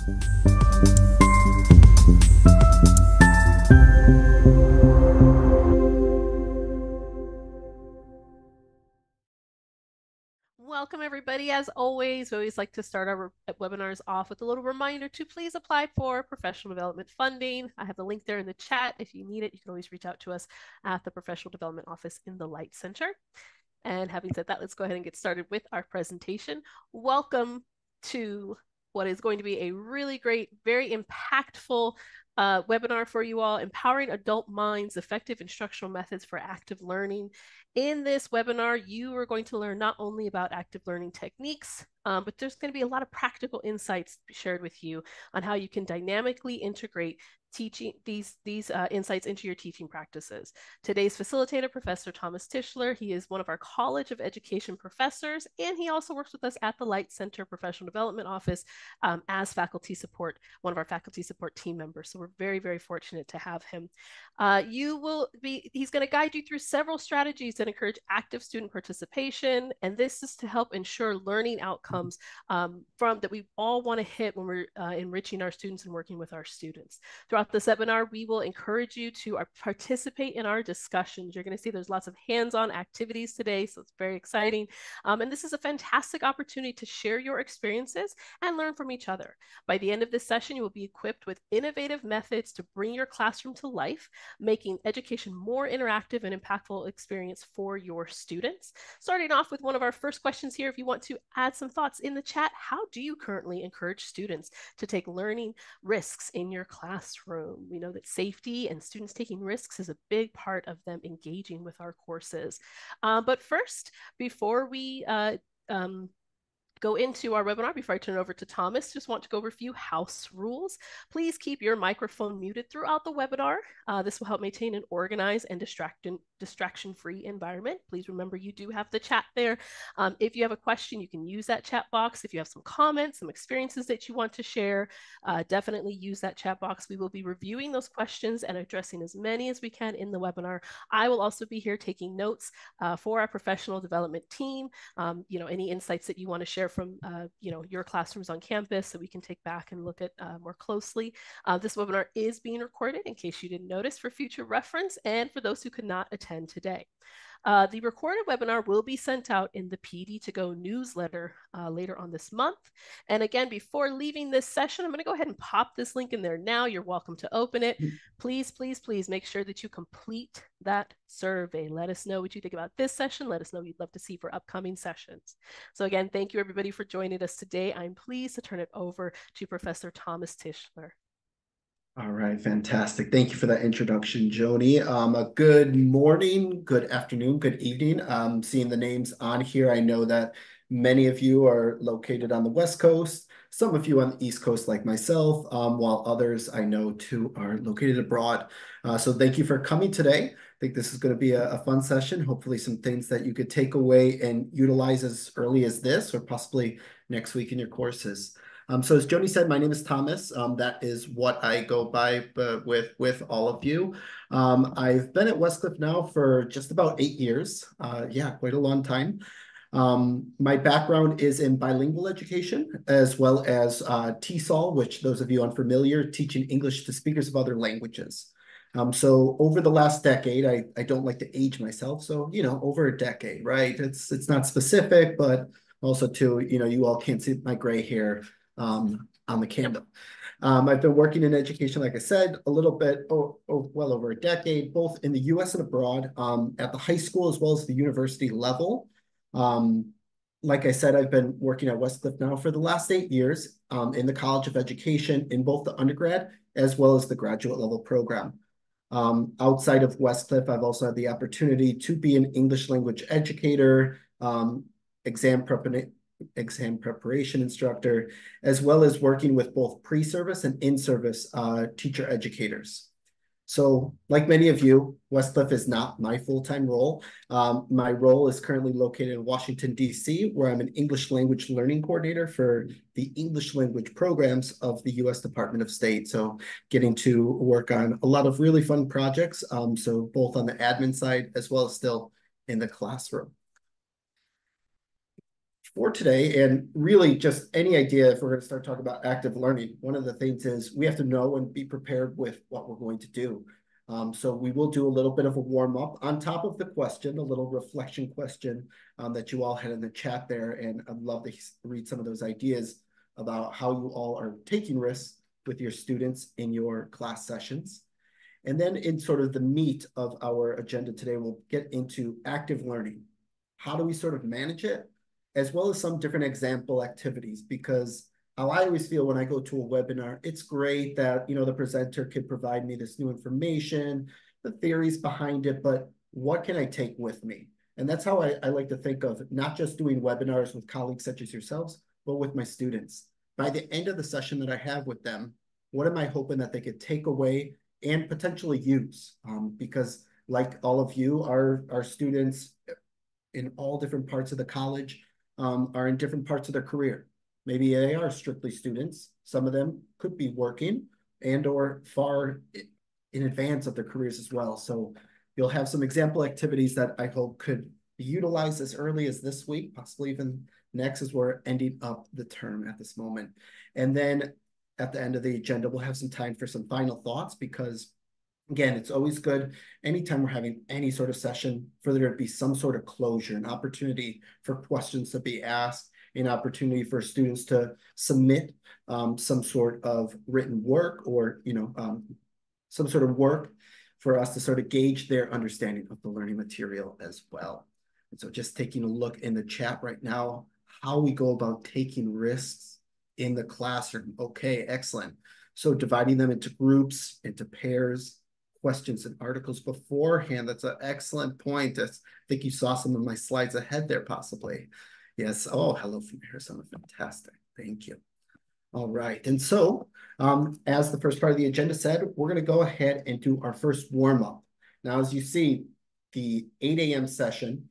Welcome, everybody. As always, we always like to start our webinars off with a little reminder to please apply for professional development funding. I have the link there in the chat. If you need it, you can always reach out to us at the Professional Development Office in the Light Center. And having said that, let's go ahead and get started with our presentation. Welcome to what is going to be a really great, very impactful webinar for you all, Empowering Adult Minds, Effective Instructional Methods for Active Learning. In this webinar, you are going to learn not only about active learning techniques, but there's going to be a lot of practical insights shared with you on how you can dynamically integrate teaching these insights into your teaching practices. Today's facilitator, Professor Thomas Tischler, he is one of our College of Education professors, and he also works with us at the Light Center Professional Development Office as faculty support, one of our faculty support team members. So we're very, very fortunate to have him. He's going to guide you through several strategies that encourage active student participation, and this is to help ensure learning outcomes that we all want to hit when we're enriching our students and working with our students. Throughout this webinar, we will encourage you to participate in our discussions. You're going to see there's lots of hands-on activities today, so it's very exciting. And this is a fantastic opportunity to share your experiences and learn from each other. By the end of this session, you will be equipped with innovative methods to bring your classroom to life, making education more interactive and impactful experience for your students. Starting off with one of our first questions here, if you want to add some thoughts in the chat, how do you currently encourage students to take learning risks in your classroom? We know that safety and students taking risks is a big part of them engaging with our courses. But first, before we go into our webinar, before I turn it over to Thomas, just want to go over a few house rules. Please keep your microphone muted throughout the webinar. This will help maintain an organized and distraction-free environment. Please remember you do have the chat there. If you have a question, you can use that chat box. If you have some comments, some experiences that you want to share, definitely use that chat box. We will be reviewing those questions and addressing as many as we can in the webinar. I will also be here taking notes for our professional development team. Any insights that you want to share from your classrooms on campus that we can take back and look at more closely. This webinar is being recorded in case you didn't notice for future reference and for those who could not attend today. The recorded webinar will be sent out in the PD2Go newsletter later on this month. And again, before leaving this session, I'm going to go ahead and pop this link in there now. You're welcome to open it. Please, please, please make sure that you complete that survey. Let us know what you think about this session. Let us know what you'd love to see for upcoming sessions. So again, thank you everybody for joining us today. I'm pleased to turn it over to Professor Thomas Tischler. All right, fantastic. Thank you for that introduction, Joni. A good morning, good afternoon, good evening. Seeing the names on here, I know that many of you are located on the West Coast, some of you on the East Coast like myself, while others I know too are located abroad. So thank you for coming today. I think this is going to be a fun session, hopefully some things that you could take away and utilize as early as this or possibly next week in your courses. So as Joni said, my name is Thomas. That is what I go by with all of you. I've been at Westcliff now for just about 8 years. Yeah, quite a long time. My background is in bilingual education as well as TESOL, which those of you unfamiliar, teaching English to speakers of other languages. So over the last decade, I don't like to age myself. So, over a decade, right? It's not specific, but also too, you all can't see my gray hair on the camera. I've been working in education, like I said, a little bit, well over a decade, both in the US and abroad, at the high school as well as the university level. Like I said, I've been working at Westcliff now for the last 8 years in the College of Education in both the undergrad as well as the graduate level program. Outside of Westcliff, I've also had the opportunity to be an English language educator, exam preparation instructor, as well as working with both pre-service and in-service teacher educators. So like many of you, Westcliff is not my full-time role. My role is currently located in Washington, D.C., where I'm an English language learning coordinator for the English language programs of the U.S. Department of State. So getting to work on a lot of really fun projects, so both on the admin side as well as still in the classroom. for today, and really just any idea if we're going to start talking about active learning, one of the things is we have to know and be prepared with what we're going to do. So we will do a little bit of a warm up on top of the question, a little reflection question that you all had in the chat there. And I'd love to read some of those ideas about how you all are taking risks with your students in your class sessions. And then in sort of the meat of our agenda today, we'll get into active learning. How do we sort of manage it? As well as some different example activities, because how I always feel when I go to a webinar, it's great that, the presenter could provide me this new information, the theories behind it, but what can I take with me? And that's how I like to think of not just doing webinars with colleagues such as yourselves, but with my students. By the end of the session that I have with them, what am I hoping that they could take away and potentially use? Because like all of you, our students in all different parts of the college are in different parts of their career. Maybe they are strictly students. Some of them could be working and or far in advance of their careers as well. So you'll have some example activities that I hope could be utilized as early as this week, possibly even next as we're ending up the term at this moment. And then at the end of the agenda, we'll have some time for some final thoughts because again, it's always good anytime we're having any sort of session for there to be some sort of closure, an opportunity for questions to be asked, an opportunity for students to submit some sort of written work or, some sort of work for us to sort of gauge their understanding of the learning material as well. And so just taking a look in the chat right now, how we go about taking risks in the classroom. Okay, excellent. So dividing them into groups, into pairs, questions and articles beforehand. That's an excellent point. I think you saw some of my slides ahead there, possibly. Yes. Oh, hello from Arizona. Fantastic. Thank you. All right. And so, as the first part of the agenda said, we're going to go ahead and do our first warm up. Now, as you see, the 8 a.m. session,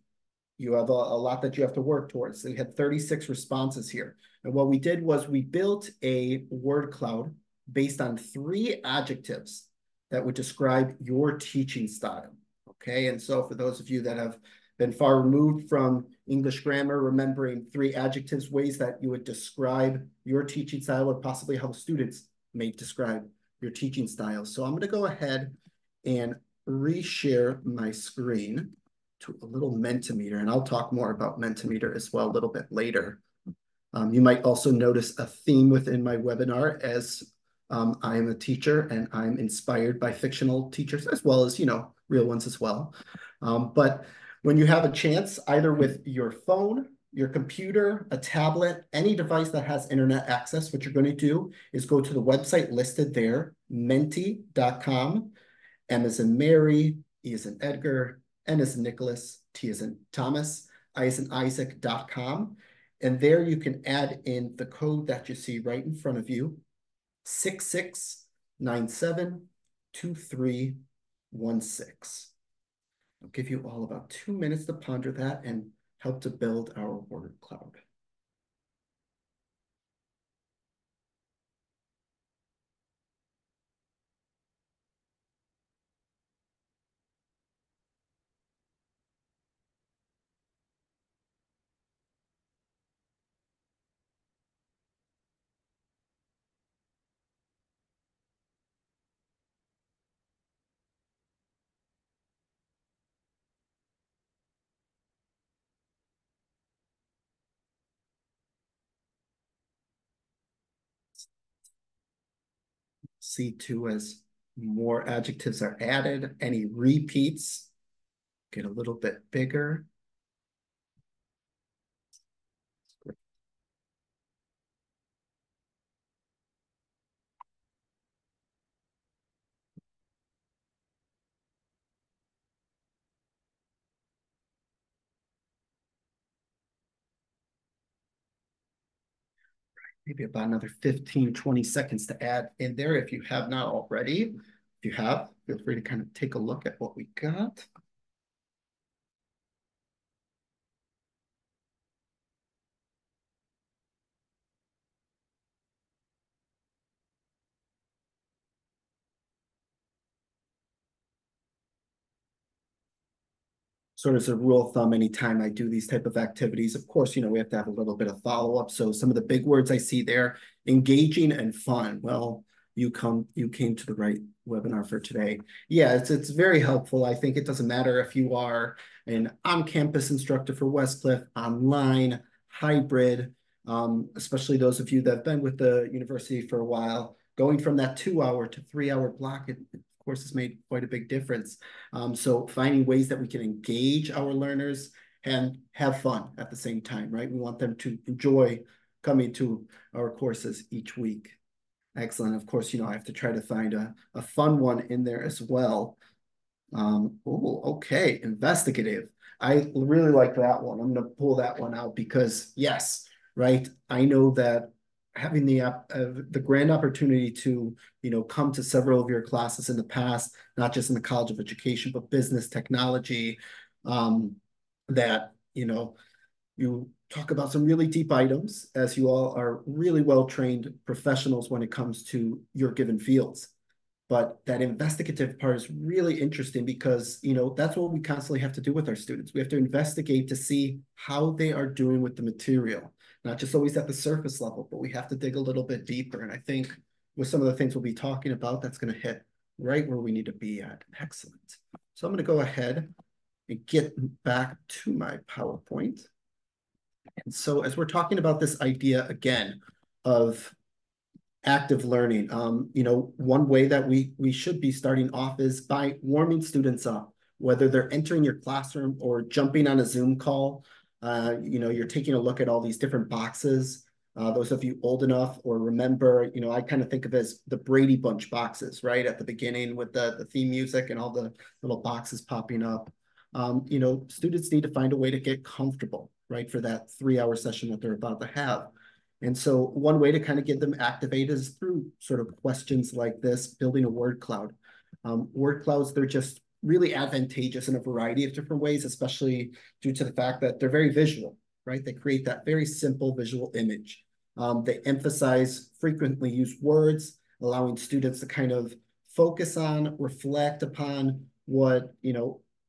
you have a lot that you have to work towards. So we had 36 responses here. And what we did was we built a word cloud based on 3 adjectives that would describe your teaching style. Okay. And so for those of you that have been far removed from English grammar, remembering 3 adjectives, ways that you would describe your teaching style or possibly how students may describe your teaching style. So I'm going to go ahead and reshare my screen to a little Mentimeter, and I'll talk more about Mentimeter as well a little bit later. You might also notice a theme within my webinar as I am a teacher and I'm inspired by fictional teachers as well as, real ones as well. But when you have a chance, either with your phone, your computer, a tablet, any device that has internet access, what you're going to do is go to the website listed there, menti.com, M as in Mary, E as in Edgar, N as in Nicholas, T as in Thomas, I as in Isaac.com. And there you can add in the code that you see right in front of you, 66972316. I'll give you all about 2 minutes to ponder that and help to build our word cloud. See too, as more adjectives are added, any repeats get a little bit bigger. Maybe about another 15, 20 seconds to add in there if you have not already. If you have, feel free to kind of take a look at what we got. sort of as a rule of thumb, anytime I do these type of activities, of course, we have to have a little bit of follow-up. So some of the big words I see there, engaging and fun. Well, you came to the right webinar for today. Yeah, it's very helpful. I think it doesn't matter if you are an on-campus instructor for Westcliff, online, hybrid, especially those of you that have been with the university for a while, going from that 2 hour to 3 hour block, it, of course, has made quite a big difference. So finding ways that we can engage our learners and have fun at the same time, right? We want them to enjoy coming to our courses each week. Excellent. Of course, I have to try to find a fun one in there as well. Oh, okay. Investigative. I really like that one. I'm going to pull that one out because yes, right. I know that having the grand opportunity to, come to several of your classes in the past, not just in the College of Education, but business technology, that, you talk about some really deep items as you all are really well-trained professionals when it comes to your given fields. But that investigative part is really interesting because, that's what we constantly have to do with our students. We have to investigate to see how they are doing with the material, not just always at the surface level, but we have to dig a little bit deeper. And I think with some of the things we'll be talking about, that's going to hit right where we need to be at. Excellent. So I'm going to go ahead and get back to my PowerPoint. And so as we're talking about this idea again of active learning, one way that we should be starting off is by warming students up, whether they're entering your classroom or jumping on a Zoom call. You're taking a look at all these different boxes. Those of you old enough or remember, I kind of think of it as the Brady Bunch boxes, right? At the beginning with the theme music and all the little boxes popping up. Students need to find a way to get comfortable, right, for that 3 hour session that they're about to have. And so one way to kind of get them activated is through sort of questions like this, building a word cloud. Word clouds, they're just really advantageous in a variety of different ways, especially due to the fact that they're very visual, right? They create that very simple visual image. They emphasize frequently used words, allowing students to kind of focus on, reflect upon what,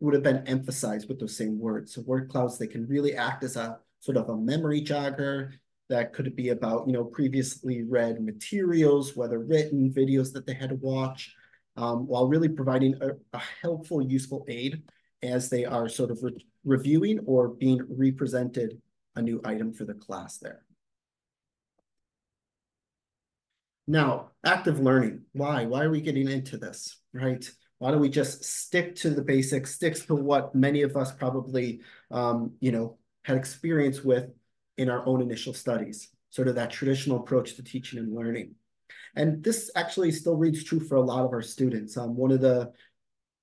would have been emphasized with those same words. So word clouds, they can really act as a sort of a memory jogger. That could be about, previously read materials, whether written, videos that they had to watch, while really providing a helpful, useful aid as they are sort of reviewing or being represented a new item for the class there. Now, active learning. Why? Why are we getting into this, right? Why don't we just stick to the basics, stick to what many of us probably, had experience with in our own initial studies, sort of that traditional approach to teaching and learning. And this actually still reads true for a lot of our students. One of the,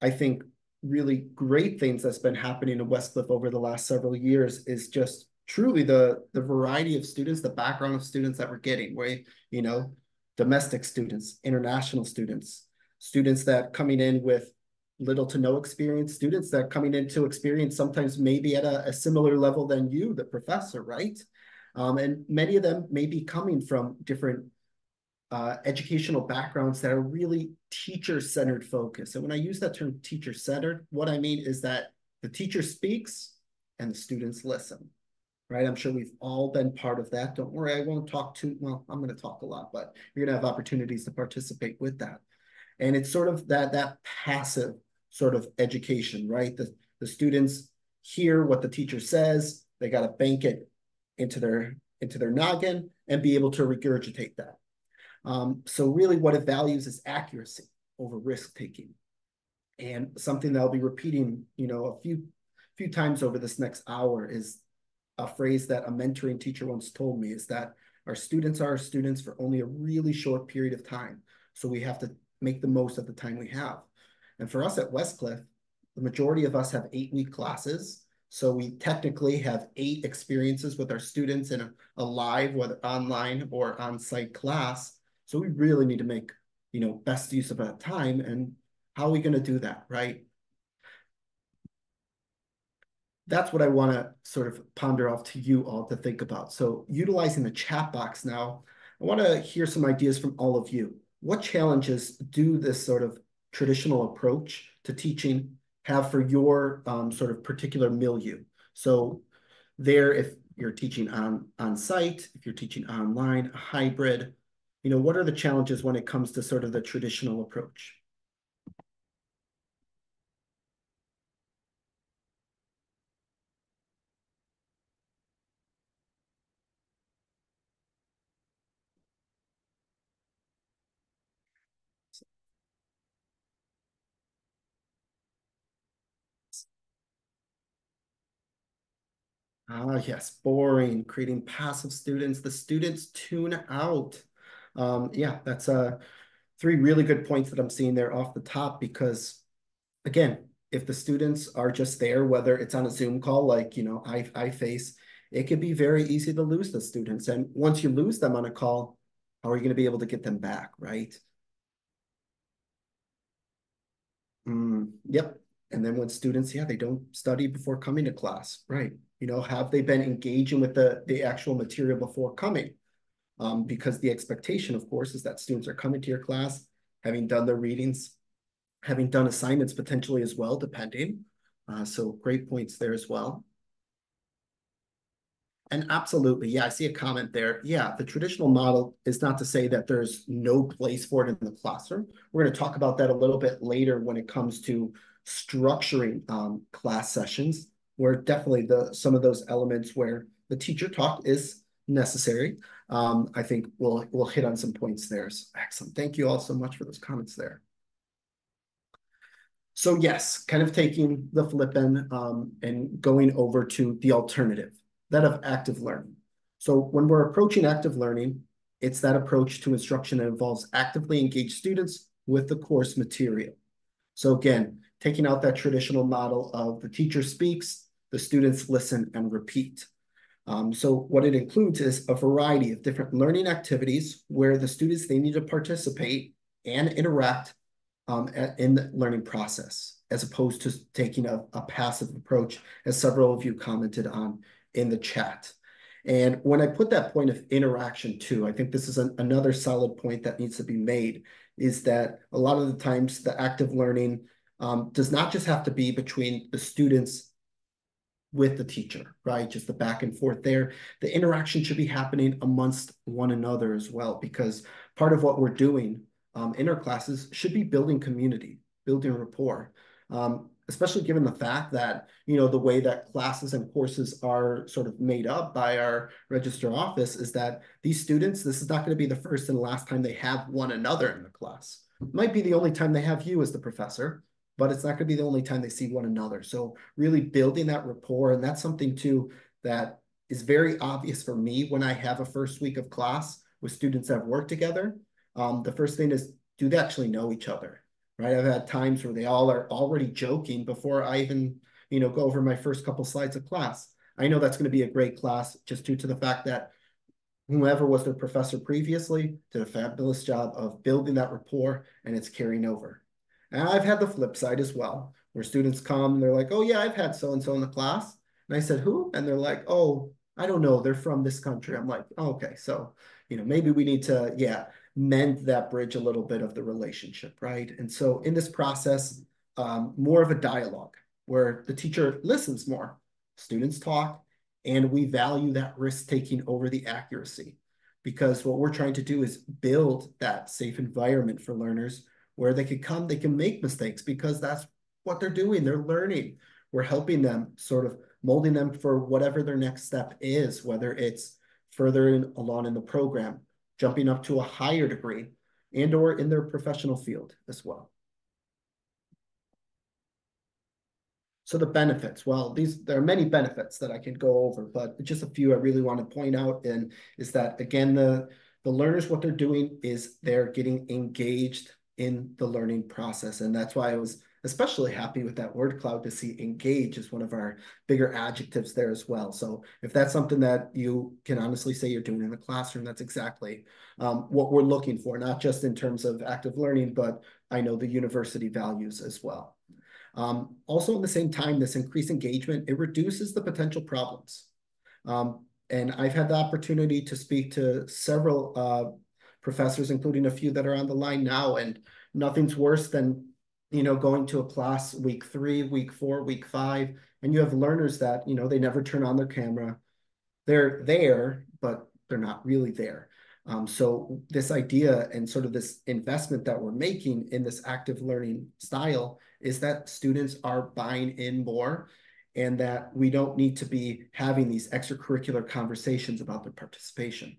I think, really great things that's been happening in Westcliff over the last several years is just truly the variety of students, the background of students that we're getting, where, domestic students, international students, students that coming in with little to no experience, students that coming into experience sometimes maybe at a similar level than you, the professor, right? And many of them may be coming from different educational backgrounds that are really teacher-centered focus. And when I use that term teacher-centered, what I mean is that the teacher speaks and the students listen, right? I'm sure we've all been part of that. Don't worry, I won't talk too, well, I'm going to talk a lot, but you're going to have opportunities to participate with that. And it's sort of that passive sort of education, right? The students hear what the teacher says, they got to bank it into their noggin and be able to regurgitate that. So really what it values is accuracy over risk-taking. And something that I'll be repeating, a few times over this next hour is a phrase that a mentoring teacher once told me is that our students are our students for only a really short period of time. So we have to make the most of the time we have. And for us at Westcliff, the majority of us have 8-week classes. So we technically have 8 experiences with our students in a live, whether online or on-site class. So we really need to make, best use of that time. And how are we going to do that, right? That's what I want to sort of ponder off to you all to think about. So utilizing the chat box now, I want to hear some ideas from all of you. What challenges do this sort of traditional approach to teaching have for your sort of particular milieu. So there, if you're teaching on site, if you're teaching online, a hybrid, what are the challenges when it comes to sort of the traditional approach? Ah, yes, boring, creating passive students. The students tune out. Yeah, that's three really good points that I'm seeing there off the top because, again, if the students are just there, whether it's on a Zoom call, like, I face, it could be very easy to lose the students. And once you lose them on a call, how are you going to be able to get them back, right? Yep. And then when students, yeah, they don't study before coming to class, right? Have they been engaging with the actual material before coming? Because the expectation, of course, is that students are coming to your class, having done their readings, having done assignments potentially as well, depending. So great points there as well. And absolutely, yeah, I see a comment there. Yeah, the traditional model is not to say that there's no place for it in the classroom. We're going to talk about that a little bit later when it comes to structuring class sessions, where definitely some of those elements where the teacher talk is necessary. I think we'll hit on some points there. So excellent. Thank you all so much for those comments there. So yes, kind of taking the flip end and going over to the alternative, that of active learning. So when we're approaching active learning, it's that approach to instruction that involves actively engaged students with the course material. So again, taking out that traditional model of the teacher speaks, the students listen and repeat. So what it includes is a variety of different learning activities where the students, they need to participate and interact in the learning process, as opposed to taking a passive approach, as several of you commented on in the chat. And when I put that point of interaction too, I think this is another solid point that needs to be made, is that a lot of the times the active learning does not just have to be between the students with the teacher, right? Just the back and forth there. The interaction should be happening amongst one another as well, because part of what we're doing in our classes should be building community, building rapport, especially given the fact that, the way that classes and courses are sort of made up by our register office is that these students, this is not going to be the first and last time they have one another in the class. It might be the only time they have you as the professor, but it's not going to be the only time they see one another. So really building that rapport, and that's something too that is very obvious for me when I have a first week of class with students that have worked together. The first thing is, do they actually know each other, right? I've had times where they all are already joking before I even, go over my first couple slides of class. I know that's going to be a great class just due to the fact that whoever was their professor previously did a fabulous job of building that rapport, and it's carrying over. And I've had the flip side as well, where students come and they're like, oh yeah, I've had so-and-so in the class. And I said, who? And they're like, oh, I don't know. They're from this country. I'm like, oh, okay. So, maybe we need to, yeah, mend that bridge a little bit of the relationship, right? And so in this process, more of a dialogue where the teacher listens more, students talk, and we value that risk taking over the accuracy, because what we're trying to do is build that safe environment for learners where they can come, they can make mistakes because that's what they're doing. They're learning. We're helping them, sort of molding them for whatever their next step is, whether it's further along in the program, jumping up to a higher degree, and or in their professional field as well. So the benefits, well, there are many benefits that I can go over, but just a few I really want to point out, and is that, again, the learners, what they're doing is they're getting engaged in the learning process. And that's why I was especially happy with that word cloud to see engage as one of our bigger adjectives there as well. So if that's something that you can honestly say you're doing in the classroom, that's exactly what we're looking for, not just in terms of active learning, but I know the university values as well. Also, at the same time, this increased engagement, it reduces the potential problems. And I've had the opportunity to speak to several professors, including a few that are on the line now, and nothing's worse than going to a class week 3, week 4, week 5, and you have learners that, they never turn on their camera. They're there, but they're not really there. So this idea and sort of this investment that we're making in this active learning style is that students are buying in more and that we don't need to be having these extracurricular conversations about their participation.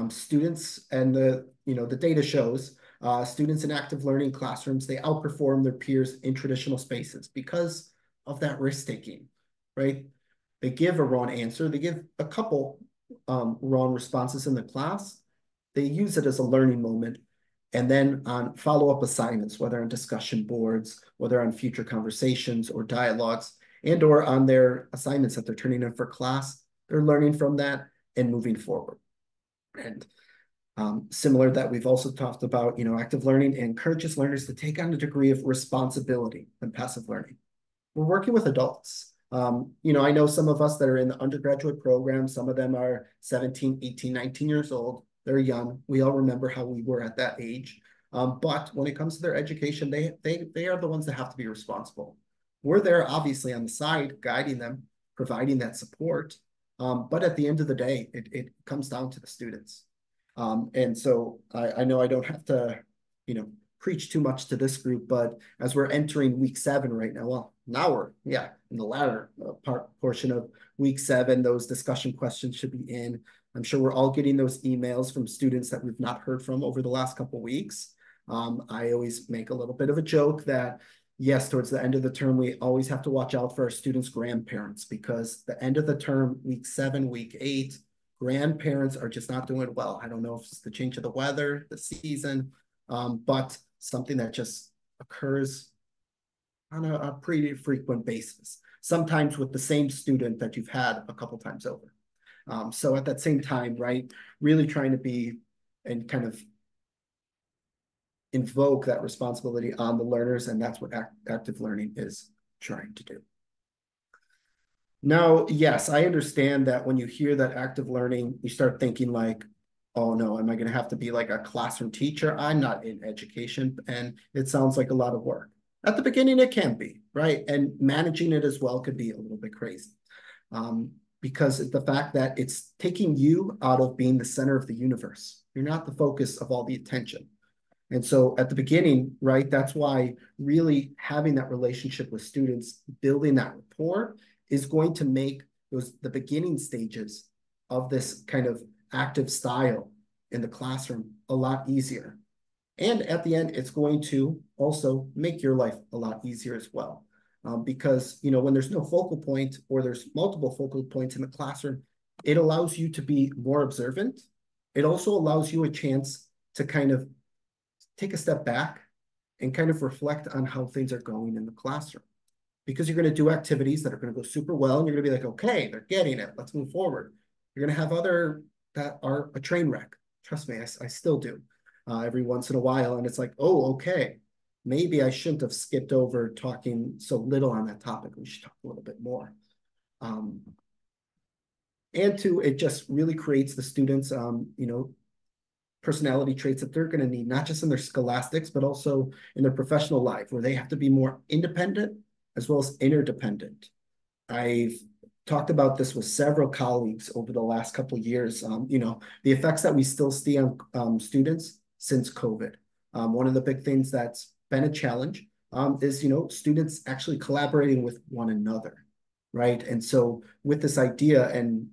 Students and the data shows students in active learning classrooms, they outperform their peers in traditional spaces because of that risk taking, right? They give a wrong answer. They give a couple wrong responses in the class. They use it as a learning moment. And then on follow-up assignments, whether on discussion boards, whether on future conversations or dialogues, and or on their assignments that they're turning in for class, they're learning from that and moving forward. And similar that we've also talked about, active learning encourages learners to take on a degree of responsibility than passive learning. We're working with adults. I know some of us that are in the undergraduate program, some of them are 17, 18, 19 years old. They're young. We all remember how we were at that age. But when it comes to their education, they are the ones that have to be responsible. We're there, obviously, on the side, guiding them, providing that support. But at the end of the day, it comes down to the students. And so I know I don't have to, preach too much to this group, but as we're entering week 7 right now, well, now we're, in the latter portion of week 7, those discussion questions should be in. I'm sure we're all getting those emails from students that we've not heard from over the last couple of weeks. I always make a little bit of a joke that, yes, towards the end of the term, we always have to watch out for our students' grandparents because the end of the term, week 7, week 8, grandparents are just not doing well. I don't know if it's the change of the weather, the season, but something that just occurs on a pretty frequent basis, sometimes with the same student that you've had a couple times over. So at that same time, right, really trying to be and kind of invoke that responsibility on the learners, and that's what active learning is trying to do. Now, yes, I understand that when you hear that active learning, you start thinking like, oh no, am I going to have to be like a classroom teacher? I'm not in education, and it sounds like a lot of work. At the beginning, it can be, right? And managing it as well could be a little bit crazy. Because the fact that it's taking you out of being the center of the universe. You're not the focus of all the attention. And so at the beginning, right, that's why really having that relationship with students, building that rapport is going to make the beginning stages of this kind of active style in the classroom a lot easier. And at the end, it's going to also make your life a lot easier as well. Because, when there's no focal point or there's multiple focal points in the classroom, it allows you to be more observant. It also allows you a chance to kind of take a step back and kind of reflect on how things are going in the classroom. Because you're going to do activities that are going to go super well, and you're going to be like, okay, they're getting it. Let's move forward. You're going to have other that are a train wreck. Trust me, I still do every once in a while. And it's like, oh, okay, maybe I shouldn't have skipped over talking so little on that topic. We should talk a little bit more. And two, it just really creates the students, personality traits that they're going to need, not just in their scholastics, but also in their professional life, where they have to be more independent as well as interdependent. I've talked about this with several colleagues over the last couple of years, the effects that we still see on students since COVID. One of the big things that's been a challenge is, students actually collaborating with one another, right? And so with this idea, and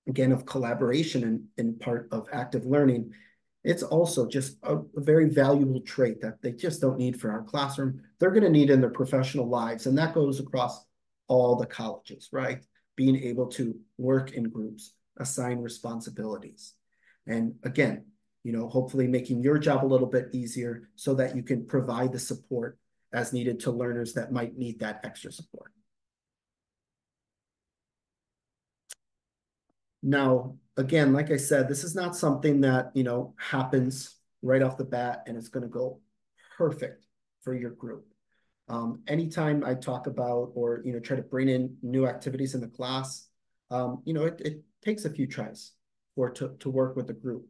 again, of collaboration in part of active learning, it's also just a very valuable trait that they just don't need for our classroom. They're going to need in their professional lives. And that goes across all the colleges, right? Being able to work in groups, assign responsibilities. And again, hopefully making your job a little bit easier so that you can provide the support as needed to learners that might need that extra support. Now, again, like I said, this is not something that, happens right off the bat and it's going to go perfect for your group. Anytime I talk about or, try to bring in new activities in the class, it takes a few tries to work with the group.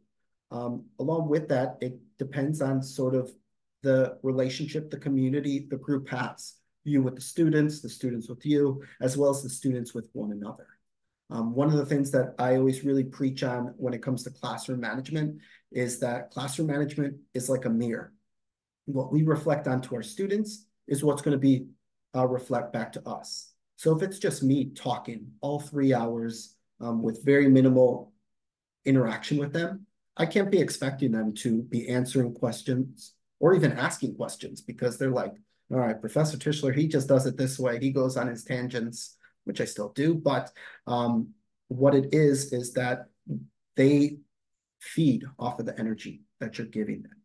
Along with that, it depends on sort of the relationship, the community, the group has. You with the students with you, as well as the students with one another. One of the things that I always really preach on when it comes to classroom management is that classroom management is like a mirror. What we reflect onto our students is what's going to be reflect back to us. So if it's just me talking all 3 hours with very minimal interaction with them, I can't be expecting them to be answering questions or even asking questions because they're like, all right, Professor Tischler, he just does it this way. He goes on his tangents, which I still do. But what it is that they feed off of the energy that you're giving them.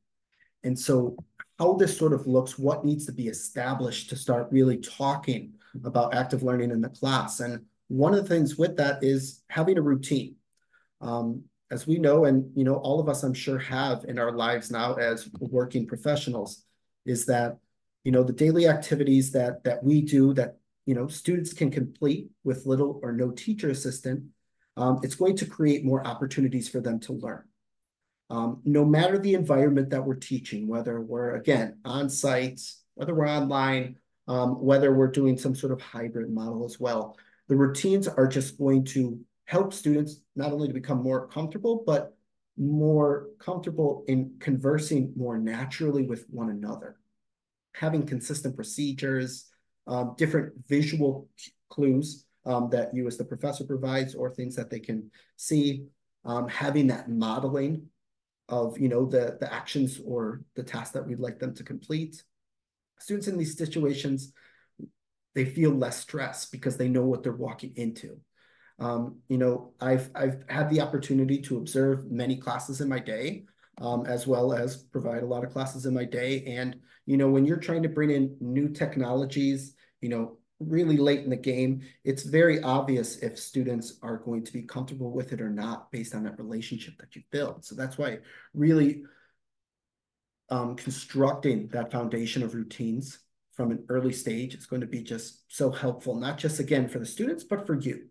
And so how this sort of looks, what needs to be established to start really talking about active learning in the class. And one of the things with that is having a routine. As we know, and all of us I'm sure have in our lives now as working professionals, is that the daily activities that we do that students can complete with little or no teacher assistant, it's going to create more opportunities for them to learn. No matter the environment that we're teaching, whether we're, again, on site, whether we're online, whether we're doing some sort of hybrid model as well, the routines are just going to help students not only to become more comfortable, but more comfortable in conversing more naturally with one another. Having consistent procedures, different visual clues that you as the professor provides or things that they can see, having that modeling of the actions or the tasks that we'd like them to complete. Students in these situations, they feel less stress because they know what they're walking into. I've had the opportunity to observe many classes in my day, as well as provide a lot of classes in my day. And when you're trying to bring in new technologies, really late in the game, it's very obvious if students are going to be comfortable with it or not based on that relationship that you've built. So that's why really constructing that foundation of routines from an early stage is going to be just so helpful, not just again for the students, but for you.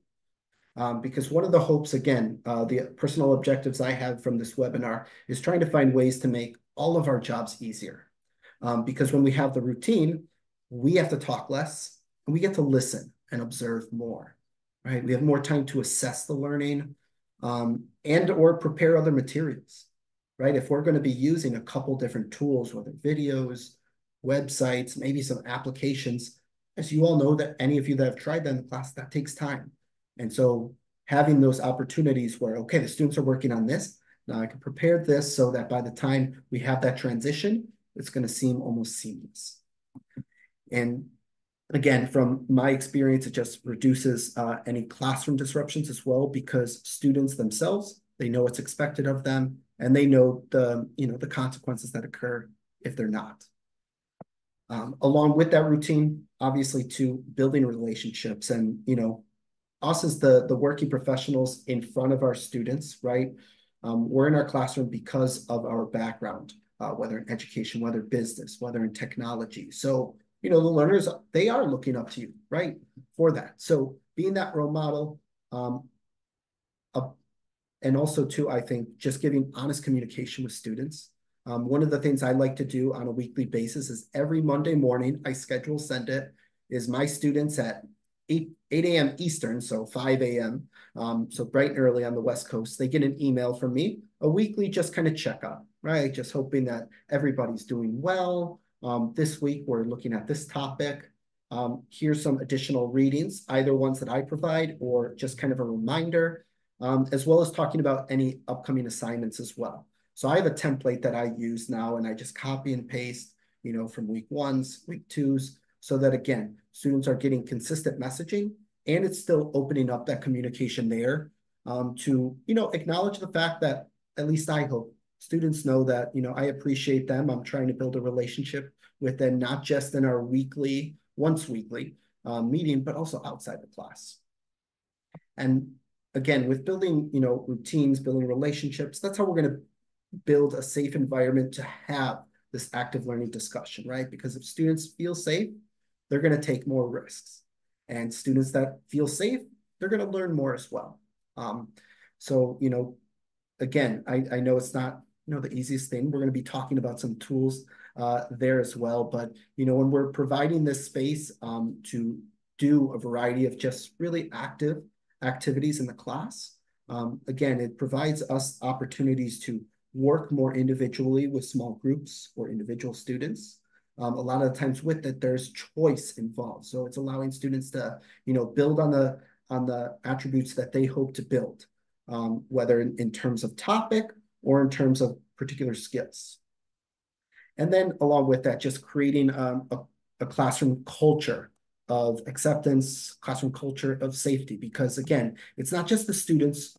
Because one of the hopes, again, the personal objectives I have from this webinar is trying to find ways to make all of our jobs easier. Because when we have the routine, we have to talk less and we get to listen and observe more, right? We have more time to assess the learning and or prepare other materials, right? If we're going to be using a couple different tools, whether videos, websites, maybe some applications, as you all know that any of you that have tried that in the class, that takes time. And so having those opportunities where, okay, the students are working on this, now I can prepare this so that by the time we have that transition, it's going to seem almost seamless. And again, from my experience, it just reduces any classroom disruptions as well because students themselves, they know what's expected of them and they know the consequences that occur if they're not. Along with that routine, obviously to building relationships and, us as the working professionals in front of our students, right? We're in our classroom because of our background, whether in education, whether business, whether in technology. So, the learners, they are looking up to you, right? For that. So being that role model, and also too, I think just giving honest communication with students. One of the things I like to do on a weekly basis is every Monday morning, I schedule send it, is my students at 8 a.m. Eastern, so 5 a.m. So bright and early on the West Coast, they get an email from me, a weekly just kind of checkup, right? Just hoping that everybody's doing well. This week, we're looking at this topic. Here's some additional readings, either ones that I provide or just kind of a reminder, as well as talking about any upcoming assignments as well. So I have a template that I use now, and I just copy and paste, from week ones, week twos, so that, again, students are getting consistent messaging and it's still opening up that communication there to, acknowledge the fact that, at least I hope, students know that, I appreciate them. I'm trying to build a relationship with them, not just in our once weekly meeting, but also outside the class. And again, with building, routines, building relationships, that's how we're going to build a safe environment to have this active learning discussion, right? Because if students feel safe, they're going to take more risks. And students that feel safe, they're going to learn more as well. So, again, I know it's not the easiest thing. We're going to be talking about some tools there as well. But, when we're providing this space to do a variety of just really active activities in the class, again, it provides us opportunities to work more individually with small groups or individual students. A lot of the times with it, there's choice involved. So it's allowing students to, build on the attributes that they hope to build, whether in terms of topic or in terms of particular skills. And then along with that, just creating a classroom culture of acceptance, classroom culture of safety, because again, it's not just the students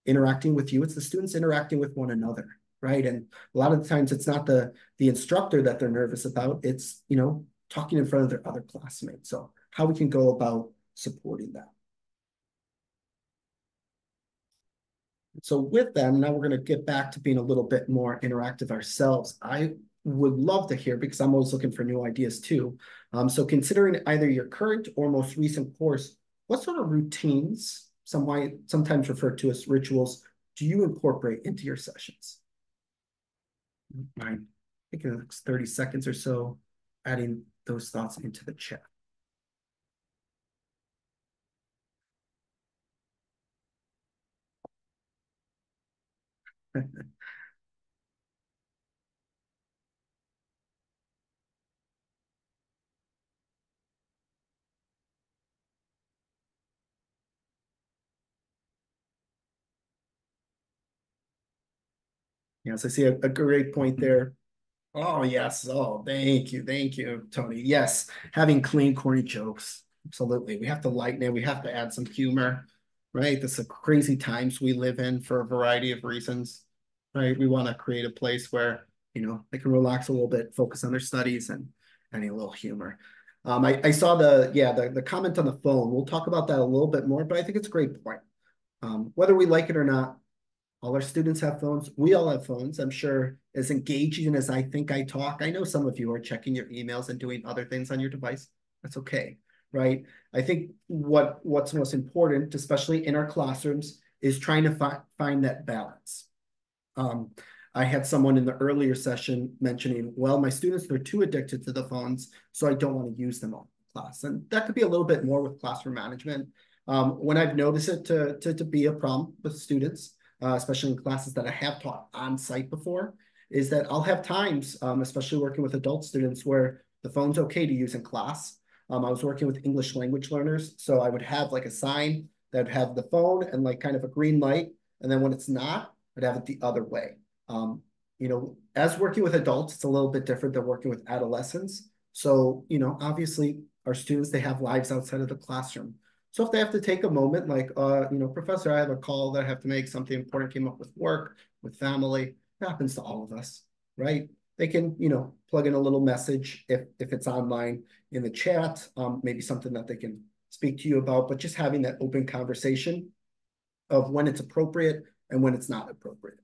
interacting with you, it's the students interacting with one another, right? And a lot of the times it's not the instructor that they're nervous about, it's, talking in front of their other classmates. So how we can go about supporting that. So with that, now we're going to get back to being a little bit more interactive ourselves. I would love to hear, because I'm always looking for new ideas too. So considering either your current or most recent course, what sort of routines, sometimes referred to as rituals, do you incorporate into your sessions? Mind taking the next 30 seconds or so, adding those thoughts into the chat. Yes, I see a great point there. Oh, yes. Oh, thank you. Thank you, Tony. Yes, having clean, corny jokes. Absolutely. We have to lighten it. We have to add some humor, right? This is crazy times we live in for a variety of reasons, right? We want to create a place where, they can relax a little bit, focus on their studies and any little humor. I saw the comment on the phone. We'll talk about that a little bit more, but I think it's a great point. Whether we like it or not, all our students have phones. We all have phones. I'm sure as engaging as I think I talk, I know some of you are checking your emails and doing other things on your device. That's okay, right? I think what's most important, especially in our classrooms, is trying to find that balance. I had someone in the earlier session mentioning, well, my students, they're too addicted to the phones, so I don't want to use them all in class. And that could be a little bit more with classroom management. When I've noticed it to be a problem with students, especially in classes that I have taught on site before, is that I'll have times, especially working with adult students, where the phone's okay to use in class. I was working with English language learners, so I would have like a sign that would have the phone and like kind of a green light, and then when it's not, I'd have it the other way. As working with adults, it's a little bit different than working with adolescents. So, obviously our students, they have lives outside of the classroom. So if they have to take a moment, like, professor, I have a call that I have to make, something important came up with work, with family, it happens to all of us, right? They can, plug in a little message if it's online in the chat, maybe something that they can speak to you about, but just having that open conversation of when it's appropriate and when it's not appropriate.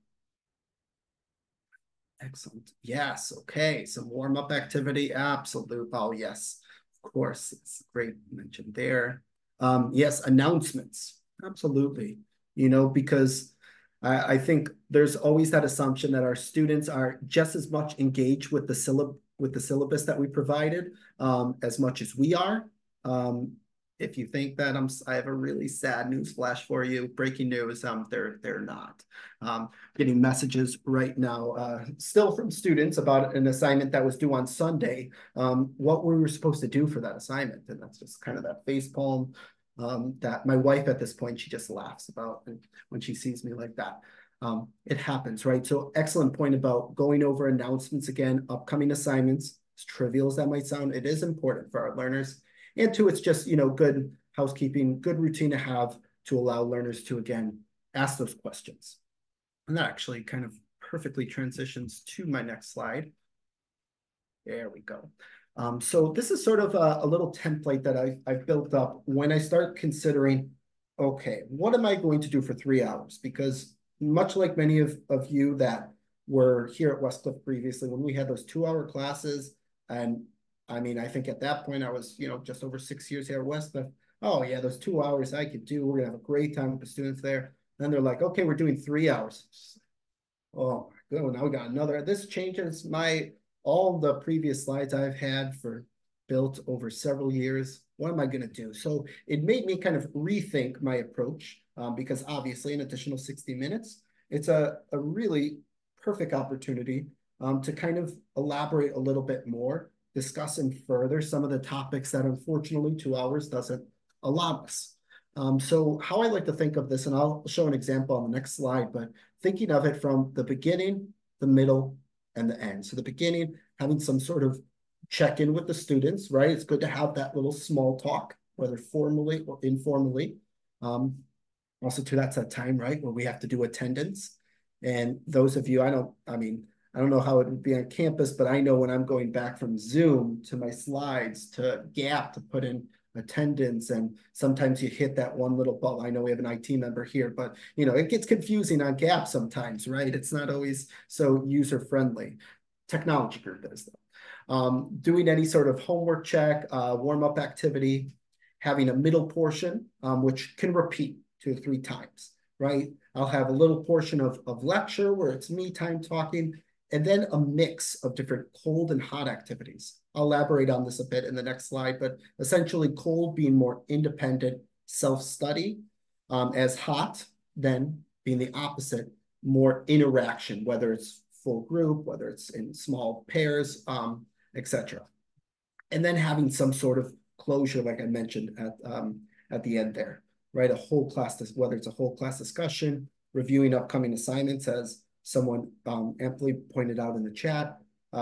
Excellent. Yes. Okay. Some warm-up activity. Absolute. Oh, yes. Of course. It's great mention there. Yes, announcements. Absolutely. Because I think there's always that assumption that our students are just as much engaged with the syllabus that we provided, as much as we are. If you think that, I have a really sad news flash for you. Breaking news, they're not. Getting messages right now, still from students about an assignment that was due on Sunday, what we were supposed to do for that assignment. And that's just kind of that facepalm that my wife at this point, she just laughs about when she sees me like that. It happens, right? So excellent point about going over announcements again, upcoming assignments. As trivial as that might sound, it is important for our learners. And two, it's just, good housekeeping, good routine to have to allow learners to, again, ask those questions. And that actually kind of perfectly transitions to my next slide. There we go. So this is sort of a little template that I've built up when I start considering, okay, what am I going to do for 3 hours? Because much like many of you that were here at Westcliff previously, when we had those 2-hour classes, and I mean, I think at that point I was, just over 6 years here at Westcliff. Oh yeah, those 2 hours I could do. We're gonna have a great time with the students there. Then they're like, okay, we're doing 3 hours. Oh oh, now we got another. This changes all the previous slides I've had for built over several years. What am I going to do? So it made me kind of rethink my approach because obviously an additional 60 minutes, it's a really perfect opportunity to kind of elaborate a little bit more, discuss and further some of the topics that unfortunately 2 hours doesn't allow us. So how I like to think of this, and I'll show an example on the next slide, but thinking of it from the beginning, the middle, and the end. So the beginning, having some sort of check-in with the students, right? It's good to have that little small talk, whether formally or informally. Also too, that's that time, right, where we have to do attendance. And those of you, I don't know how it would be on campus, but I know when I'm going back from Zoom to my slides to Gap to put in attendance, and sometimes you hit that one little bubble. I know we have an IT member here, but it gets confusing on Gap sometimes, right? It's not always so user-friendly. Technology group is though. Doing any sort of homework check, warm-up activity, having a middle portion, which can repeat 2 or 3 times, right? I'll have a little portion of lecture where it's me time talking, and then a mix of different cold and hot activities. I'll elaborate on this a bit in the next slide, but essentially cold being more independent self-study, as hot then being the opposite, more interaction, whether it's full group, whether it's in small pairs, etc. And then having some sort of closure, like I mentioned at the end there, right? A whole class, whether it's a whole class discussion, reviewing upcoming assignments, as someone amply pointed out in the chat,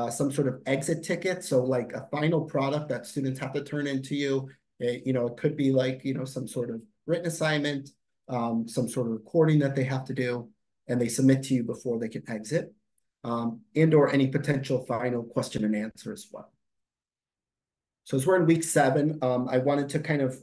some sort of exit ticket. So like a final product that students have to turn into you. It could be like, some sort of written assignment, some sort of recording that they have to do, and they submit to you before they can exit, and or any potential final question and answer as well. So as we're in week 7, I wanted to kind of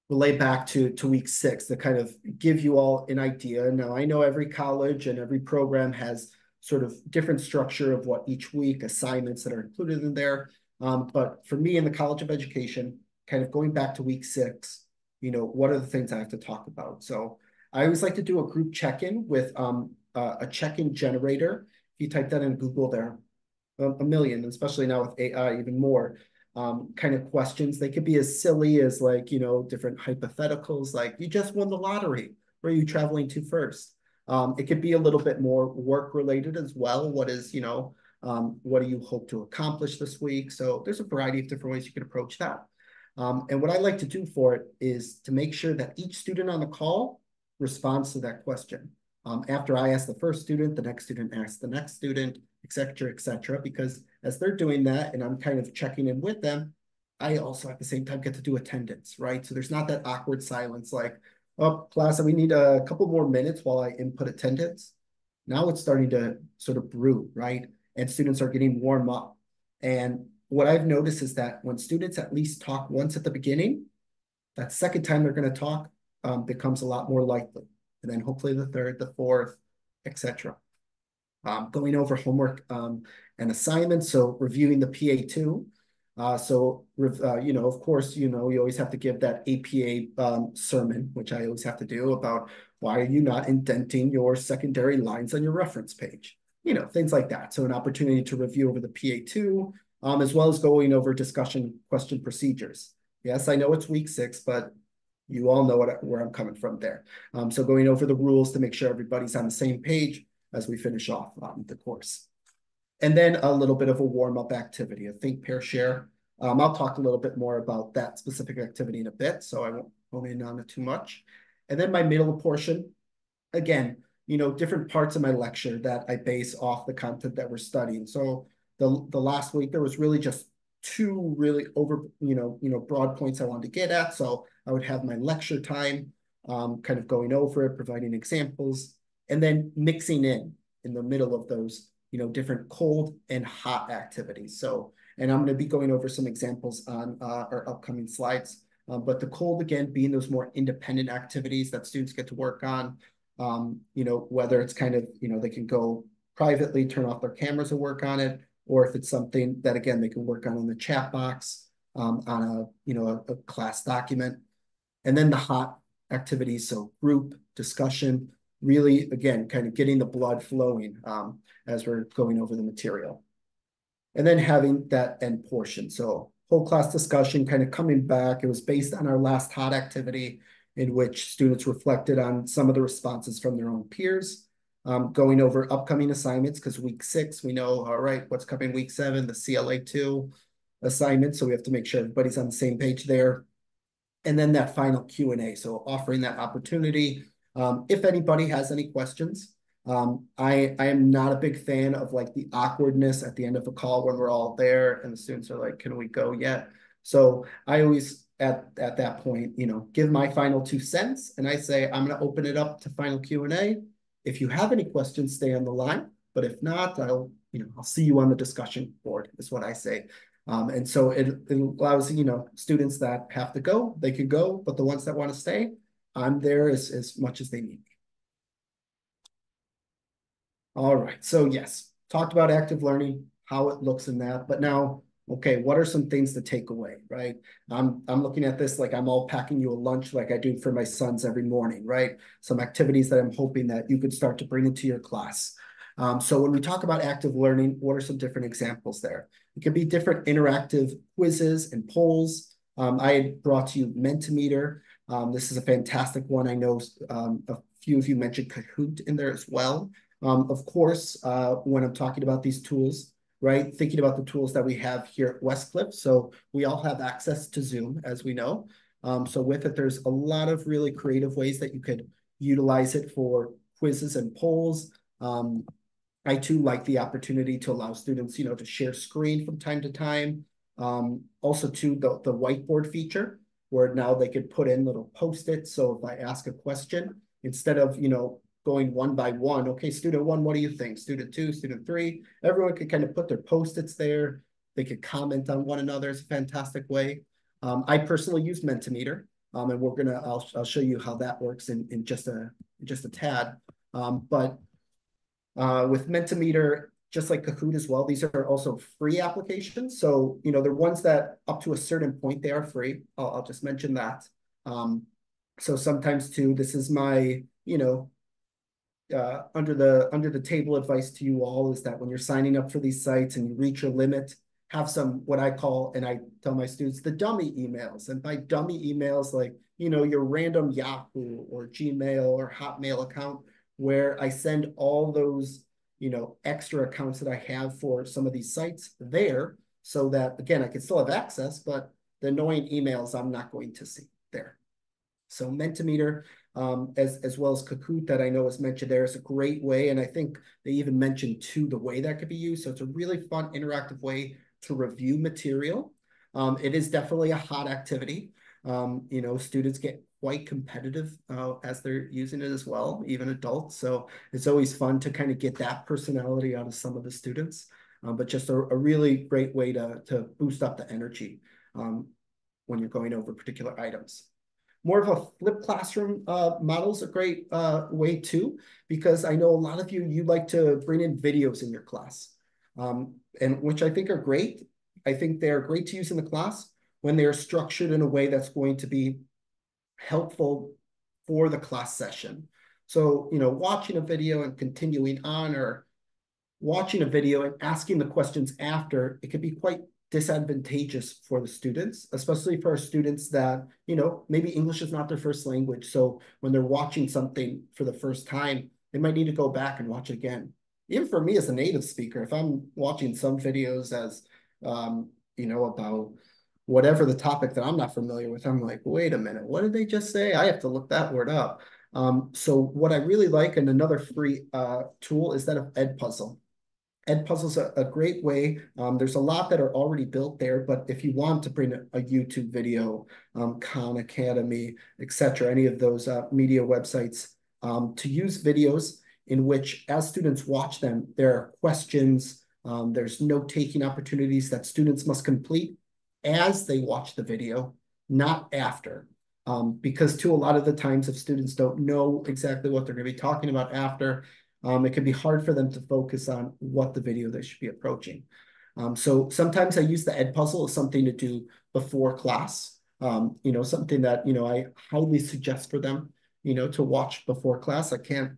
relay back to week 6 to kind of give you all an idea. Now, I know every college and every program has sort of different structure of what each week assignments that are included in there. But for me in the College of Education, kind of going back to week 6, what are the things I have to talk about? So I always like to do a group check-in with a check-in generator. If you type that in Google, there a million, especially now with AI, even more kind of questions. They could be as silly as like, different hypotheticals, like you just won the lottery. Where are you traveling to first? It could be a little bit more work related as well. What do you hope to accomplish this week? So there's a variety of different ways you can approach that. And what I like to do for it is to make sure that each student on the call responds to that question. After I ask the first student, the next student asks the next student, et cetera, because as they're doing that and I'm kind of checking in with them, I also at the same time get to do attendance, right? So there's not that awkward silence like, oh, class, we need a couple more minutes while I input attendance. Now it's starting to sort of brew, right? And students are getting warm up. And what I've noticed is that when students at least talk once at the beginning, that second time they're going to talk becomes a lot more likely. And then hopefully the third, the fourth, etc. Going over homework and assignments, so reviewing the PA2. Of course, you always have to give that APA sermon, which I always have to do about why are you not indenting your secondary lines on your reference page? Things like that. So an opportunity to review over the PA2, as well as going over discussion question procedures. Yes, I know it's week 6, but you all know where I'm coming from there. So going over the rules to make sure everybody's on the same page as we finish off the course. And then a little bit of a warm-up activity, a think, pair, share. I'll talk a little bit more about that specific activity in a bit, so I won't hone in on it too much. And then my middle portion, again, different parts of my lecture that I base off the content that we're studying. So the last week, there was really just 2 really broad points I wanted to get at. So I would have my lecture time, kind of going over it, providing examples, and then mixing in the middle of those, different cold and hot activities. So, and I'm going to be going over some examples on our upcoming slides. But the cold, again, being those more independent activities that students get to work on, whether it's kind of, they can go privately, turn off their cameras and work on it, or if it's something that, again, they can work on in the chat box, on a class document. And then the hot activities, so group discussion, really, again, kind of getting the blood flowing as we're going over the material. And then having that end portion. So whole class discussion kind of coming back. It was based on our last hot activity in which students reflected on some of the responses from their own peers, going over upcoming assignments because week 6, we know, all right, what's coming week 7, the CLA2 assignment. So we have to make sure everybody's on the same page there. And then that final Q&A. So offering that opportunity. If anybody has any questions, I am not a big fan of like the awkwardness at the end of a call when we're all there and the students are like, can we go yet? So I always at that point, give my final 2 cents and I say, I'm going to open it up to final Q&A. If you have any questions, stay on the line. But if not, I'll see you on the discussion board is what I say. And so it allows, students that have to go, they can go, but the ones that want to stay, I'm there as much as they need me. All right, so yes, talked about active learning, how it looks in that, but now, okay, what are some things to take away, right? I'm looking at this like I'm all packing you a lunch like I do for my sons every morning, right? Some activities that I'm hoping that you could start to bring into your class. So when we talk about active learning, what are some different examples there? It could be different interactive quizzes and polls. I had brought to you Mentimeter. This is a fantastic one. I know a few of you mentioned Kahoot in there as well. Of course, when I'm talking about these tools, right, thinking about the tools that we have here at Westcliff. So we all have access to Zoom, as we know. So with it, there's a lot of really creative ways that you could utilize it for quizzes and polls. I too like the opportunity to allow students, to share screen from time to time. Also too, the whiteboard feature, where now they could put in little Post-its. So if I ask a question, instead of, going one by one, okay, student 1, what do you think? Student 2, student 3, everyone could kind of put their Post-its there. They could comment on one another. It's a fantastic way. I personally use Mentimeter, and I'll show you how that works in just a tad. But with Mentimeter, just like Kahoot as well, these are also free applications. So, they're ones that up to a certain point, they are free. I'll just mention that. So sometimes too, this is my, under the table advice to you all is that when you're signing up for these sites and you reach your limit, have some what I call, and I tell my students, the dummy emails. And by dummy emails, like, your random Yahoo or Gmail or Hotmail account, where I send all those, extra accounts that I have for some of these sites there, so that, again, I can still have access, but the annoying emails I'm not going to see there. So Mentimeter, as well as Kahoot that I know is mentioned there, is a great way. And I think they even mentioned too the way that could be used. So it's a really fun, interactive way to review material. It is definitely a hot activity. Students get quite competitive as they're using it as well, even adults. So it's always fun to kind of get that personality out of some of the students, but just a really great way to boost up the energy when you're going over particular items. More of a flipped classroom model is a great way too, because I know a lot of you like to bring in videos in your class, and which I think are great. I think they're great to use in the class when they are structured in a way that's going to be helpful for the class session. So, watching a video and continuing on, or watching a video and asking the questions after, it can be quite disadvantageous for the students, especially for students that, maybe English is not their first language. So when they're watching something for the first time, they might need to go back and watch it again. Even for me as a native speaker, if I'm watching some videos as, about whatever the topic that I'm not familiar with, I'm like, wait a minute, what did they just say? I have to look that word up. So what I really like, and another free tool, is that of Edpuzzle. Edpuzzle's a great way. There's a lot that are already built there, but if you want to bring a YouTube video, Khan Academy, etc., any of those media websites, to use videos in which, as students watch them, there are questions, there's note-taking opportunities that students must complete as they watch the video, not after. Because too, a lot of the times, if students don't know exactly what they're going to be talking about after, it can be hard for them to focus on what the video they should be approaching. So sometimes I use the Edpuzzle as something to do before class, something that, I highly suggest for them, to watch before class. I can't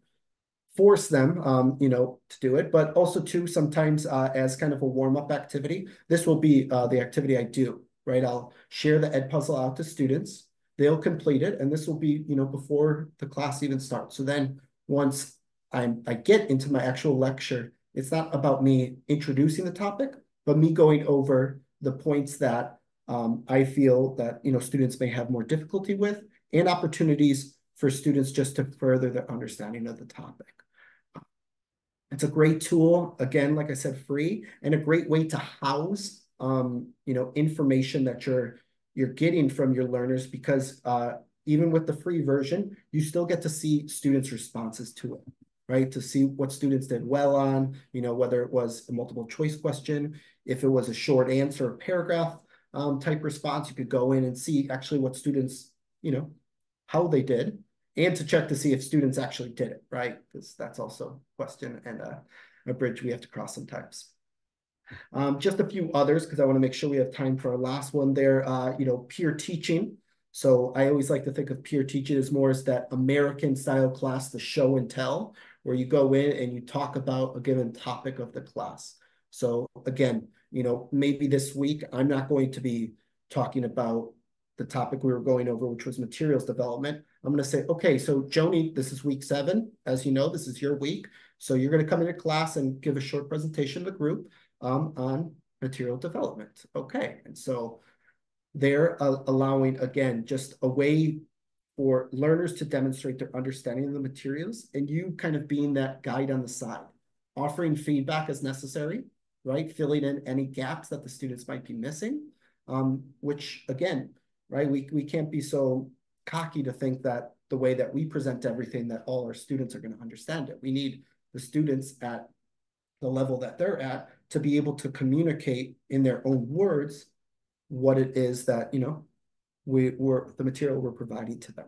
force them, to do it, but also too sometimes as kind of a warm-up activity. This will be the activity I do, right? I'll share the Ed puzzle out to students. They'll complete it, and this will be, before the class even starts. So then once I get into my actual lecture, it's not about me introducing the topic, but me going over the points that I feel that, students may have more difficulty with, and opportunities for students just to further their understanding of the topic. It's a great tool, again, like I said, free, and a great way to house, information that you're getting from your learners, because even with the free version, you still get to see students' responses to it, right? To see what students did well on, whether it was a multiple choice question, if it was a short answer, a paragraph type response, you could go in and see actually what students, how they did, and to check to see if students actually did it, right? Because that's also a question and a bridge we have to cross sometimes. Just a few others, because I want to make sure we have time for our last one there. Peer teaching. So I always like to think of peer teaching as more as that American style class, the show and tell, where you go in and you talk about a given topic of the class. So again, maybe this week I'm not going to be talking about the topic we were going over, which was materials development. I'm going to say, okay, so Joni, this is week 7. As you know, this is your week. So you're going to come into class and give a short presentation to the group on material development. Okay, and so they're allowing, again, just a way for learners to demonstrate their understanding of the materials, and you kind of being that guide on the side, offering feedback as necessary, right? Filling in any gaps that the students might be missing, which again, right, we can't be so cocky to think that the way that we present everything that all our students are going to understand it. We need the students at the level that they're at to be able to communicate in their own words what it is that, the material we're providing to them.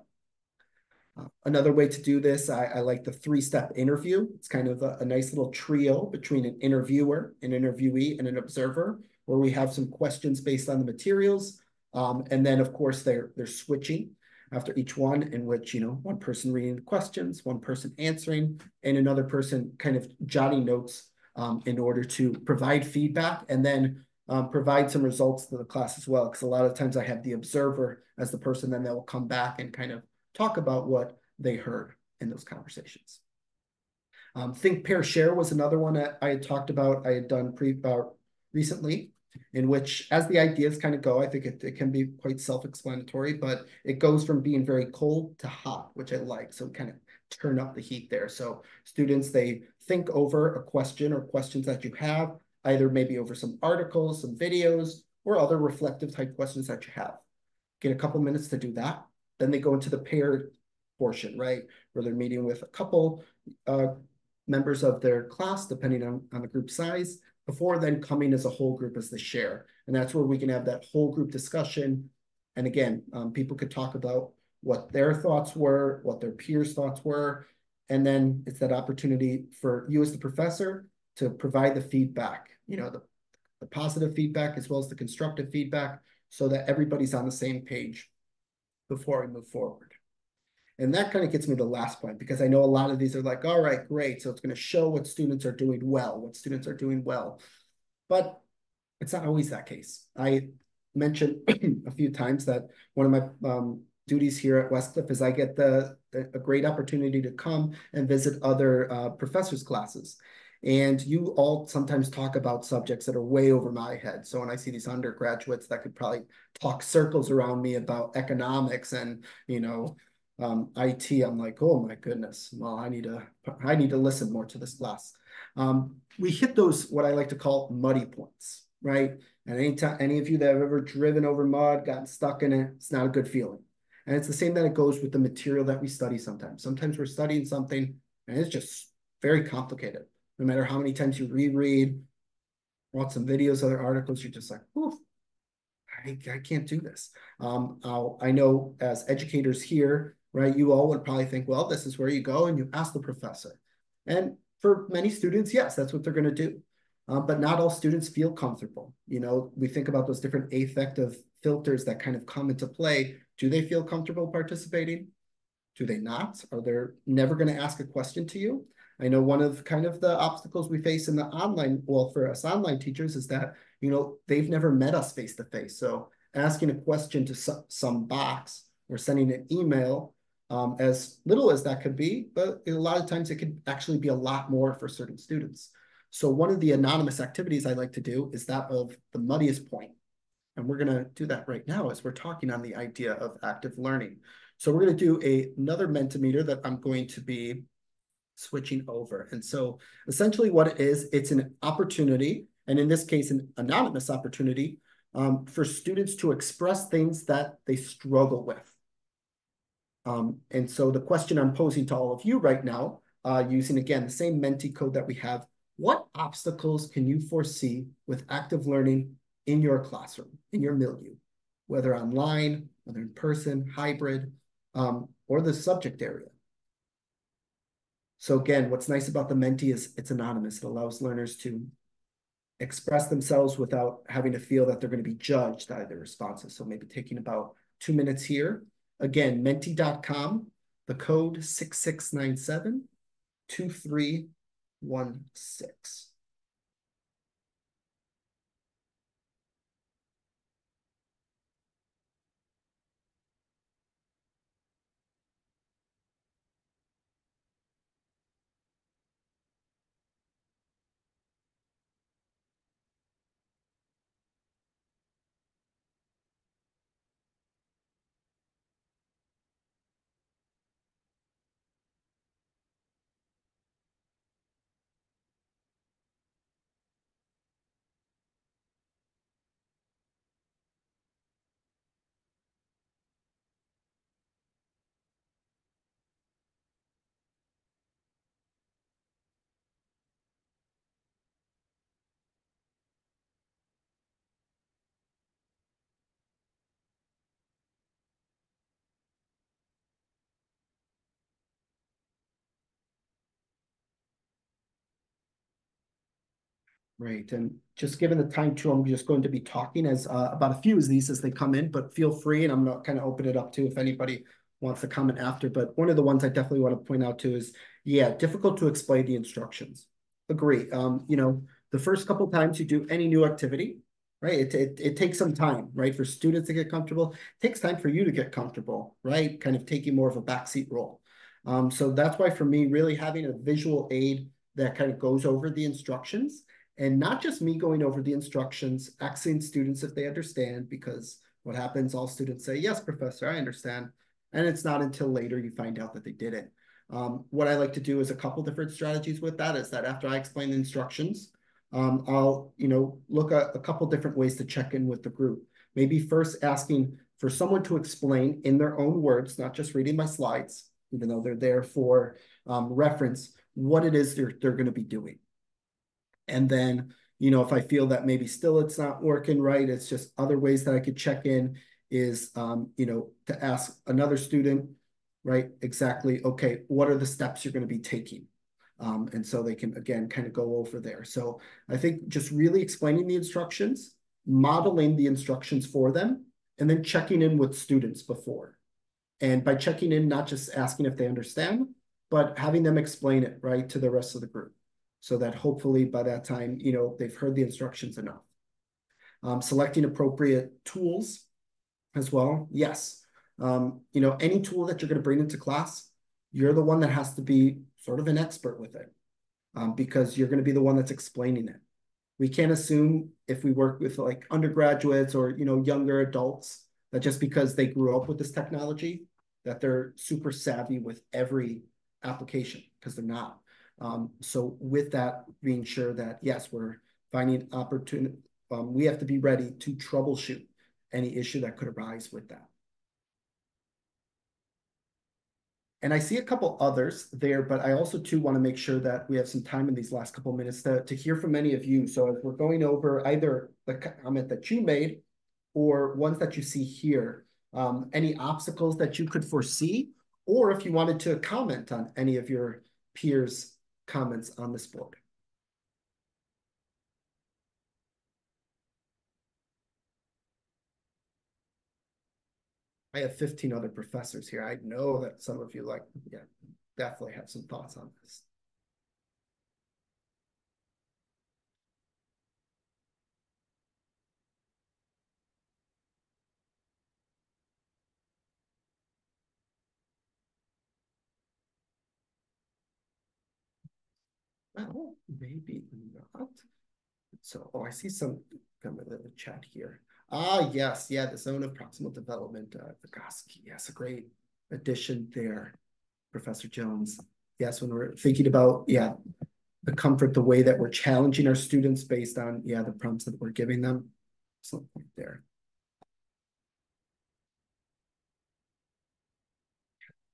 Another way to do this, I like the 3-step interview. It's kind of a nice little trio between an interviewer, an interviewee, and an observer, where we have some questions based on the materials. And then, of course, they're switching after each one, in which, one person reading the questions, one person answering, and another person kind of jotting notes in order to provide feedback, and then provide some results to the class as well. Because a lot of times I have the observer as the person, then they'll come back and kind of talk about what they heard in those conversations. Think, Pair, Share was another one that I had talked about. I had done recently, in which, as the ideas kind of go, I think it can be quite self-explanatory, but it goes from being very cold to hot, which I like. So kind of turn up the heat there. So students, they think over a question or questions that you have, either maybe over some articles, some videos, or other reflective type questions that you have. Get a couple minutes to do that. Then they go into the paired portion, right? Where they're meeting with a couple members of their class, depending on the group size, before then coming as a whole group as the share. And that's where we can have that whole group discussion. And again, people could talk about what their thoughts were, what their peers' thoughts were. And then it's that opportunity for you as the professor to provide the feedback, the positive feedback as well as the constructive feedback, so that everybody's on the same page before we move forward. And that kind of gets me to the last point, because I know a lot of these are like, all right, great. So it's going to show what students are doing well, But it's not always that case. I mentioned a few times that one of my duties here at Westcliff is I get a great opportunity to come and visit other professors' classes. And you all sometimes talk about subjects that are way over my head. So when I see these undergraduates that could probably talk circles around me about economics and, IT, I'm like, oh my goodness. Well, I need to listen more to this class. We hit those, what I like to call muddy points, right? And anytime any of you that have ever driven over mud, gotten stuck in it, it's not a good feeling. And it's the same that it goes with the material that we study sometimes. Sometimes we're studying something and it's just very complicated. No matter how many times you reread, watch some videos, other articles, you're just like, oh, I can't do this. I know as educators here, right, you all would probably think, well, this is where you go and you ask the professor. And for many students, yes, that's what they're going to do. But not all students feel comfortable. We think about those different affective filters that kind of come into play. Do they feel comfortable participating? Do they not? Are they never going to ask a question to you? I know one of kind of the obstacles we face in the online, well, for us online teachers is that, they've never met us face to face. So asking a question to some box or sending an email, as little as that could be, but a lot of times it could actually be a lot more for certain students. So one of the anonymous activities I like to do is that of the muddiest point. And we're going to do that right now as we're talking on the idea of active learning. So we're going to do another Mentimeter that I'm going to be switching over. And so essentially what it is, it's an opportunity, and in this case, an anonymous opportunity, for students to express things that they struggle with. And so the question I'm posing to all of you right now, using again the same Menti code that we have, what obstacles can you foresee with active learning in your classroom, in your milieu, whether online, whether in person, hybrid, or the subject area? So again, what's nice about the Menti is it's anonymous. It allows learners to express themselves without having to feel that they're going to be judged by their responses. So maybe taking about 2 minutes here. Again, menti.com, the code 6697-2316. Right. And just given the time too, I'm just going to be talking as about a few of these as they come in, but feel free, and I'm not kind of open it up too if anybody wants to comment after. But one of the ones I definitely want to point out too is, yeah, difficult to explain the instructions. Agree. The first couple times you do any new activity, right? It takes some time, right? For students to get comfortable. It takes time for you to get comfortable, right? Kind of taking more of a backseat role. So that's why for me, really having a visual aid that kind of goes over the instructions, and not just me going over the instructions, asking students if they understand, because what happens, all students say, yes, professor, I understand. And it's not until later you find out that they didn't. What I like to do is a couple different strategies with that is that after I explain the instructions, I'll, look at a couple different ways to check in with the group. Maybe first asking for someone to explain in their own words, not just reading my slides, even though they're there for reference, what it is they're going to be doing. And then, if I feel that maybe still it's not working right, it's just other ways that I could check in is, to ask another student, right, exactly, okay, what are the steps you're going to be taking? And so they can, again, kind of go over there. So I think just really explaining the instructions, modeling the instructions for them, and then checking in with students before. And by checking in, not just asking if they understand, but having them explain it, right, to the rest of the group, so that hopefully by that time, they've heard the instructions enough. Selecting appropriate tools as well. Yes. Any tool that you're going to bring into class, you're the one that has to be sort of an expert with it, because you're going to be the one that's explaining it. We can't assume if we work with like undergraduates or, younger adults, that just because they grew up with this technology, that they're super savvy with every application, because they're not. So with that, being sure that, yes, we're finding opportunity, we have to be ready to troubleshoot any issue that could arise with that. And I see a couple others there, but I also too want to make sure that we have some time in these last couple of minutes to hear from many of you. So as we're going over either the comment that you made or ones that you see here, any obstacles that you could foresee, or if you wanted to comment on any of your peers' comments on this board. I have 15 other professors here. I know that some of you yeah, definitely have some thoughts on this. Well, maybe not. So, oh, I see some come in the chat here. Ah, yes, yeah, the zone of proximal development, Vygotsky. Yes, a great addition there, Professor Jones. Yes, when we're thinking about, yeah, the comfort, the way that we're challenging our students based on, yeah, the prompts that we're giving them. Excellent point there.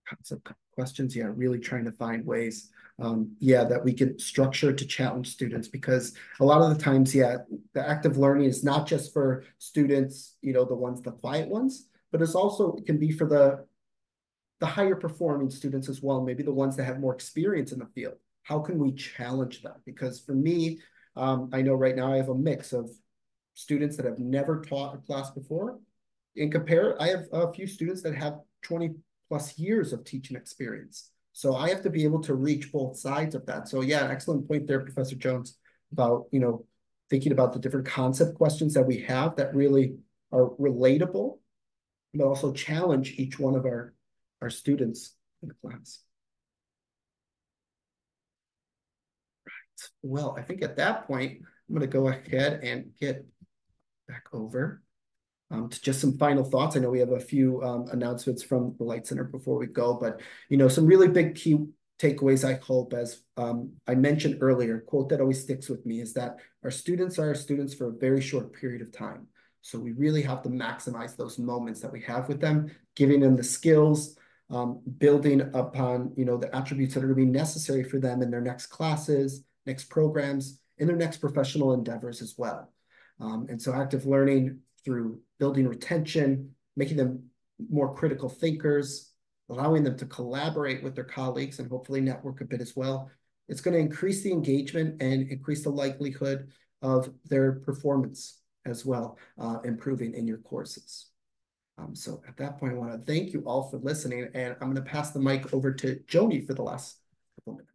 Concept questions, yeah, really trying to find ways, yeah, that we can structure to challenge students, because a lot of the times, yeah, the active learning is not just for students, you know, the quiet ones, but it's also, it can be for the higher performing students as well, maybe the ones that have more experience in the field. How can we challenge them? Because for me, I know right now I have a mix of students that have never taught a class before. I have a few students that have 20 plus years of teaching experience. So I have to be able to reach both sides of that. So yeah, excellent point there, Professor Jones, about, you know, thinking about the different concept questions that we have that really are relatable, but also challenge each one of our students in the class. Well, I think at that point, I'm going to go ahead and get back over to just some final thoughts. I know we have a few announcements from the Light Center before we go, but you know, some really big key takeaways, I hope, as I mentioned earlier, quote that always sticks with me is that our students are our students for a very short period of time. So we really have to maximize those moments that we have with them, giving them the skills, building upon, you know, the attributes that are going to be necessary for them in their next classes, next programs, in their next professional endeavors as well. And so active learning through building retention, making them more critical thinkers, allowing them to collaborate with their colleagues and hopefully network a bit as well. It's going to increase the engagement and increase the likelihood of their performance as well, improving in your courses. So at that point, I want to thank you all for listening, and I'm going to pass the mic over to Joni for the last couple minutes.